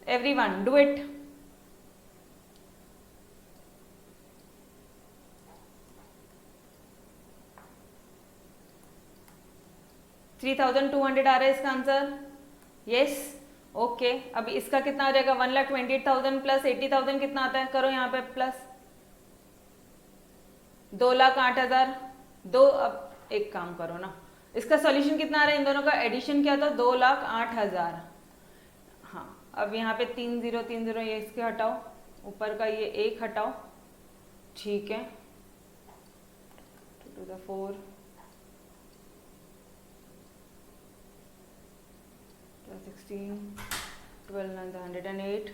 एवरीवन डू इट। $3,200 आ रहा है इसका आंसर, यस ओके। अब इसका कितना आ जाएगा, 1,28,000 प्लस 80,000 कितना आता है, करो यहाँ पे प्लस 2,08,000। दो, अब एक काम करो ना, इसका सॉल्यूशन कितना आ रहा है, इन दोनों का एडिशन क्या था, 2,08,000। हाँ अब यहाँ पे 3 0 3 0 ये इसके हटाओ, ऊपर का ये 1 हटाओ, ठीक है। 2 to the 4 16 12 9 108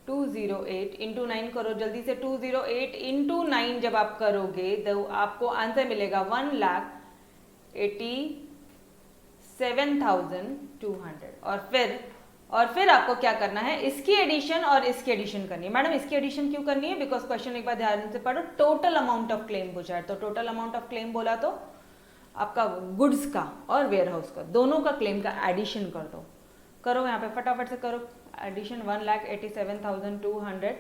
208 इंटू 9 करो जल्दी से। 208 इंटू 9 जब आप करोगे तो आपको आंसर मिलेगा 1,87,200। और फिर आपको क्या करना है, इसकी एडिशन और इसकी एडिशन करनी है। मैडम इसकी एडिशन क्यों करनी है, बिकॉज क्वेश्चन एक बार ध्यान से पढ़ो, टोटल अमाउंट ऑफ क्लेम पूछा है। तो टोटल अमाउंट ऑफ क्लेम बोला तो आपका गुड्स का और वेयर हाउस का दोनों का क्लेम का एडिशन कर दो। करो यहाँ पे फटाफट से करो एडिशन, 1,87,200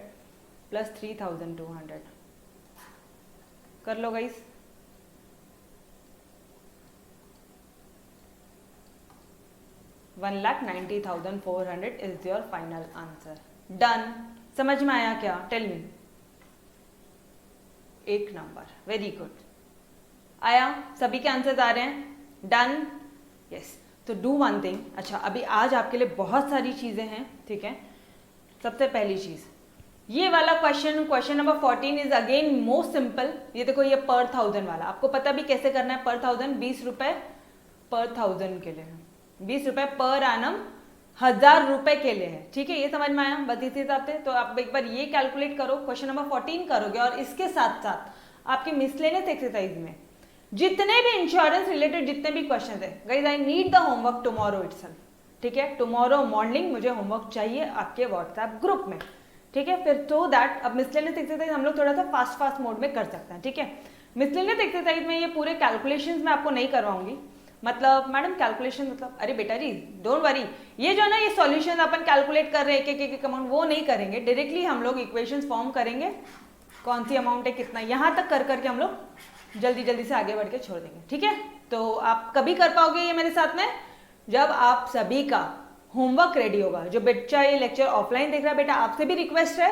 प्लस 3,200 कर लो guys. $1,90,400 is your final answer. Done, समझ में आया क्या, टेल मी। एक नंबर, वेरी गुड। आया, सभी के आंसर्स आ रहे हैं, डन, यस। तो डू वन थिंग, अच्छा अभी आज आपके लिए बहुत सारी चीजें हैं, ठीक है। सबसे पहली चीज ये वाला question number 14 is again most simple. ये देखो ये पर 1000 वाला, आपको पता भी कैसे करना है। पर 1000 20 रुपए पर 1000 के लिए है, 20 रुपए पर एनम 1000 रुपए के लिए है, ठीक है। ये समझ में आया, बस इसी हिसाब से। तो आप एक बार ये कैलकुलेट करो, क्वेश्चन नंबर 14 करोगे और इसके साथ साथ आपके मिसलेनियस एक्सरसाइज में जितने भी इंश्योरेंस रिलेटेड जितने भी क्वेश्चन है, guys I need the homework tomorrow itself, ठीक है। टुमारो मॉर्निंग मुझे होमवर्क चाहिए आपके व्हाट्सएप ग्रुप में, ठीक है। फिर तो दैट अब मिसलेनियस एक्सरसाइज हम लोग थोड़ा सा फास्ट मोड में कर सकते हैं, ठीक है। मिसलेनियस एक्सरसाइज में ये पूरे कैलकुलेशंस मैं आपको नहीं करवाऊंगी। मतलब मैडम कैलकुलेशन मतलब, अरे बेटा जी डोंट वरी, ये जो है ना ये सॉल्यूशन अपन कैलकुलेट कर रहे हैं एक अमाउंट, वो नहीं करेंगे। डायरेक्टली हम लोग इक्वेशंस फॉर्म करेंगे, कौन सी अमाउंट है कितना, यहाँ तक कर करके हम लोग जल्दी से आगे बढ़ के छोड़ देंगे, ठीक है। तो आप कभी कर पाओगे ये मेरे साथ में, जब आप सभी का होमवर्क रेडी होगा। जो बच्चा ये लेक्चर ऑफलाइन देख रहा है, बेटा आपसे भी रिक्वेस्ट है,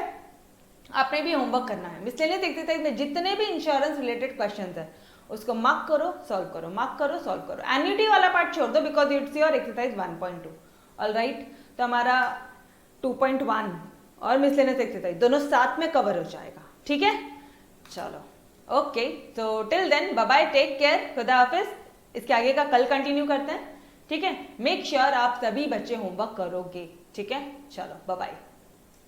आपने भी होमवर्क करना है। मिसलेनियस एक्सरसाइज में जितने भी इंश्योरेंस रिलेटेड क्वेश्चंस है उसको मार्क करो, सॉल्व करो, मार्क करो, सॉल्व करो। एन्युटी वाला पार्ट छोड़ दो because it's your exercise 1.2। Alright, तो हमारा 2.1 और मिसलेनियस एक्सरसाइज दोनों साथ में कवर हो जाएगा। ठीक है, चलो ओके, तो till then bye bye, take care, खुदा हाफिज। इसके आगे का कल कंटिन्यू करते हैं। ठीक है, मेक श्योर आप सभी बच्चे होमवर्क करोगे। ठीक है, चलो बाय बाय।